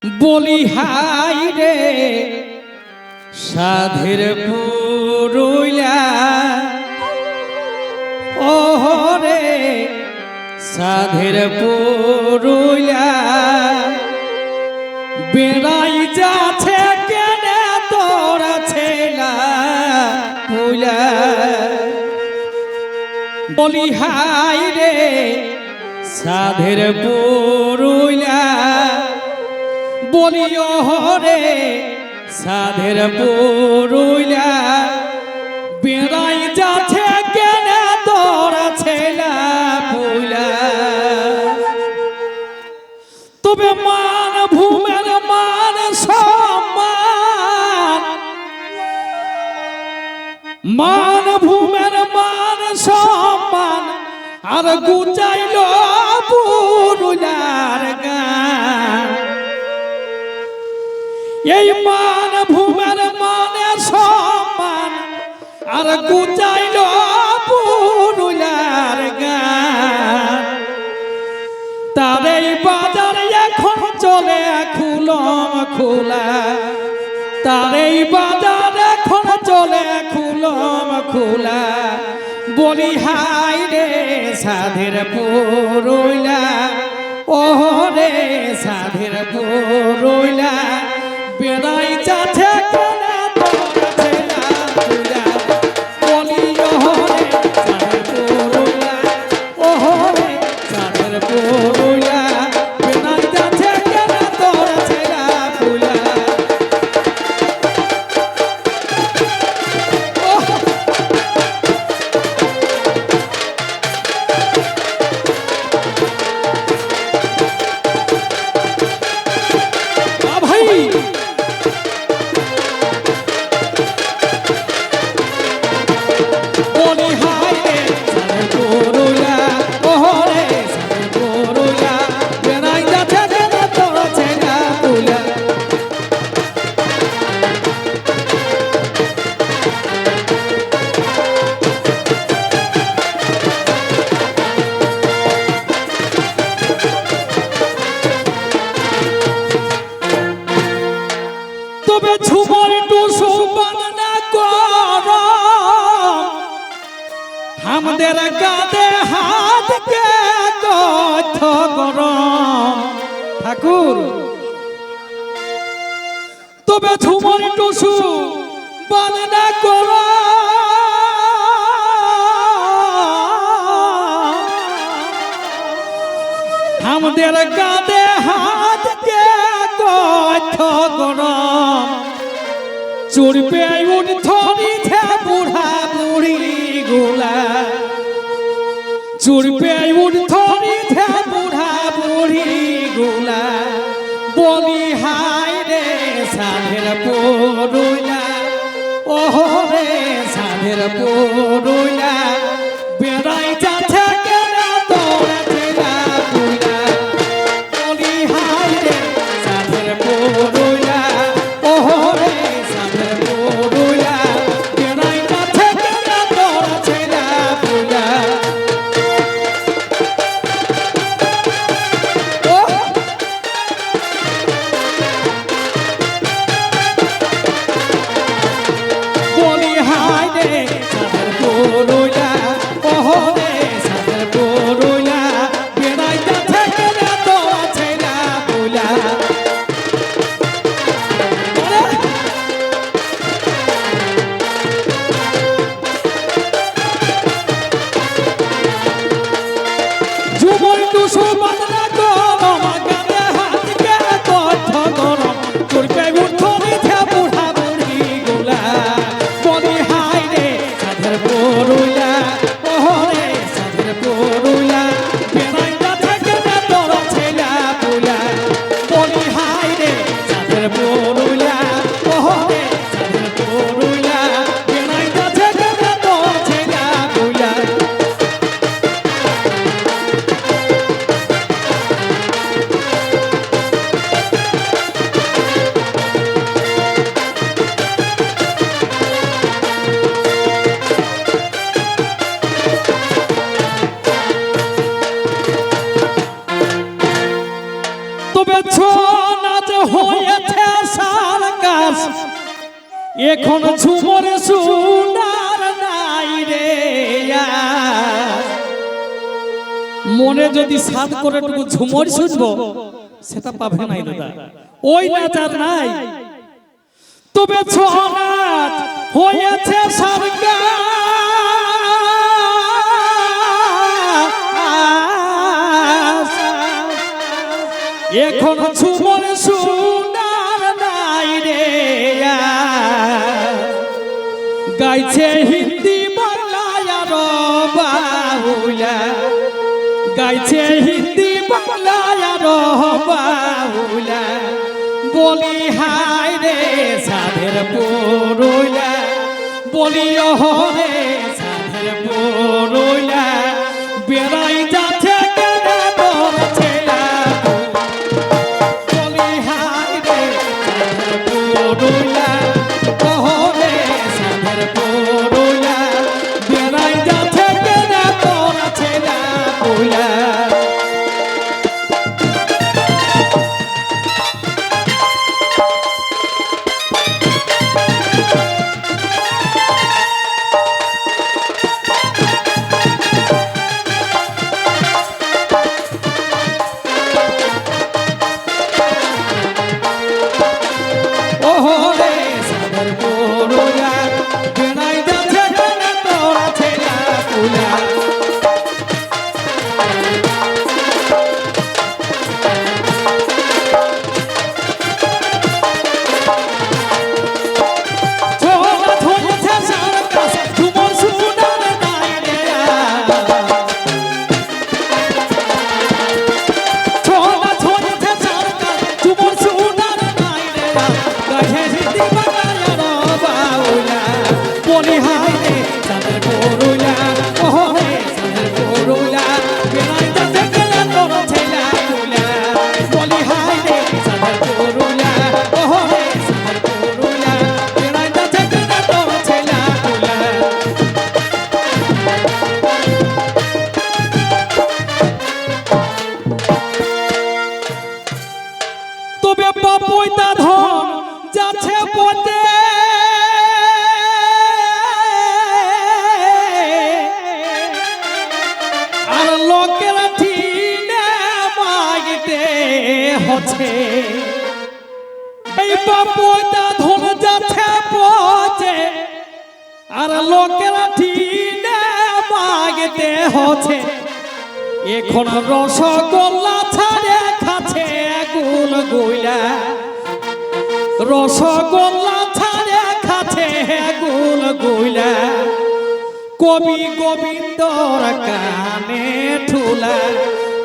বলি হাই রে সাধের পুরুলিয়া ওহ রে সাধের পুরুলিয়া বেড়াই যাচ্ছে কেনে তোরা ছেলা পুলা বলি হাই রে সাধের পুরুলিয়া বলি ওহ রে সাধের পুরুলিয়া বেড়াই যাচ্ছে কেনে তোরা ছেলা পুলা তবে মান ভূমের মান সম্মান মান ভূমের মান সম্মান আর গুচাইল পুরুলিয়ার গান এই মান ভূমের মানে সম্মান আর গুচাইল পুরুলিয়ার গান তার এই বাজার এখন চলে খুলম খোলা তার এই বাজার এখন চলে খুলম খোলা বলি হাই রে সাধের পুরুলিয়া ওহ রে সাধের পুরুলিয়া বেড়াই যাচ্ছে কেনে তোরা ছেলা পুলা বলি ওহ রে সাধের পুরুলিয়া ওহ রে সাধের পুরুলিয়া বেড়াই যাচ্ছে কেনে তোরা ছেলা পুলা ভাই বলি হাই রে সাধের পুরুলিয়া ওহ রে সাধের পুরুলিয়া বেড়াই যাচ্ছে কেনে তোরা ছেলা পুলা তবে ঝুমর টুসু বান্না কর আমাদের গাদে হাতকে কথ গরম ঠাকুর তবে ঝুমর টুসু বান্না কর আমাদের গাদে হাতকে কথ গরম চুরপে উঠনি থে বুড়া বুড়ি গুলা চুরপে উঠনি থে বুড়া বুড়ি গুলা বলি হাই রে সাধের পুরুলিয়া ওহ রে সাধের পুরুলিয়া বেড়াই যাচ্ছে কেনে তোরা ছেলা পুলা বলি হাই রে সাধের পুরুলিয়া ওহ রে সাধের পুরুলিয়া বেড়াই যাচ্ছে কেনে তোরা ছেলা পুলা বলি হাই রে সাধের পুরুলিয়া ওহ রে সাধের পুরুলিয়া বেড়াই যাচ্ছে কেনে তোরা ছেলা পুলা ঝুমর টুসু বান্না গরম গানে হাতকে কথ গরম চুরপে উঠনি থে বুড়া বুড়ি গুলা বলি হাই রে সাধের পুরুলিয়া ওহ রে সাধের পুরুলিয়া বেড়াই যাচ্ছে কেনে তোরা ছেলা পুলা বলি হাই রে সাধের পুরুলিয়া ওহ রে সাধের পুরুলিয়া বেড়াই যাচ্ছে কেনে তোরা ছেলা পুলা তবে ছৌ নাচ এখন ঝুমর সোনার নাই রে মনে যদি সাদ করে টুকু ঝুমর শুনবো সেটা পাবে নাই দাদা ওই নাচ আর নাই তবে ছনাচ হয়েছে সরকার এখন ঝুমর সোনার নাই রে গাইছে হিন্দি বাংলায় আর বাউলা গাইছে হিন্দি বাংলায় আর বাউলা বলি হায় রে সাধের পুরুলা বলি ওরে সাধের পুরুলা বেড়াই যাচ্ছে কেন তোর ছেলা বলি হায় রে সাধের পুরুলা ওরে সাধের পুরুলা বেড়াই যাচ্ছে কেন তোর ছেলা পুলা তবে বাপইতা ধন যাচ্ছে পথে আর লোকের ঠিনে মাগতে হচ্ছে এই বাপইতা ধন যাচ্ছে পথে আর লোকের ঠিনে মাগতে হচ্ছে এখন রসগোল্লা ছাড়ে খাচ্ছে গুল গুলা রসগোল্লা ছাড়ে খাচ্ছে গুল গুলা কবি গোবিন্দর কানে ঠুলা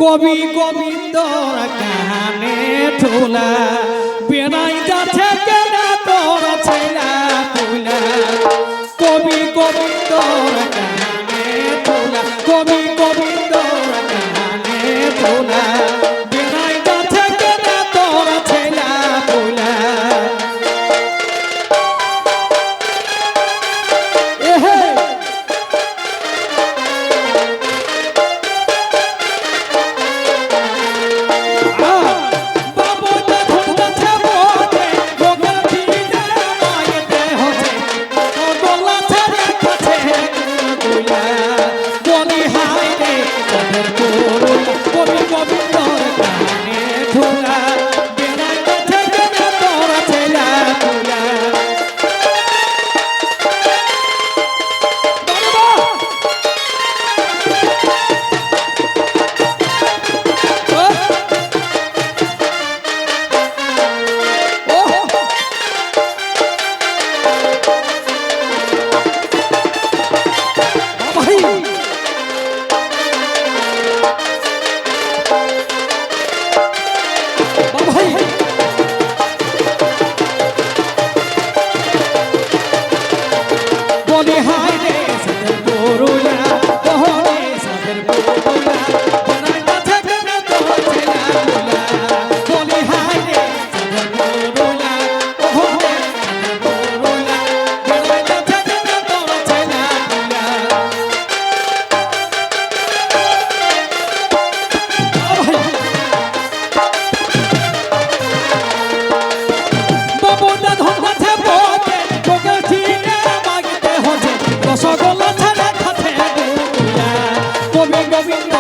কবি গোবিন্দর কানে ঠুলা বেড়াই যাচ্ছে কেন তোর ছেলা পুলা কবি গোবিন্দর কানে ঠুলা কবি গোবিন্দর কানে ঠুলা বেড়াই যাচ্ছে কেন তোর ছেলা পুলা গোবিন্দ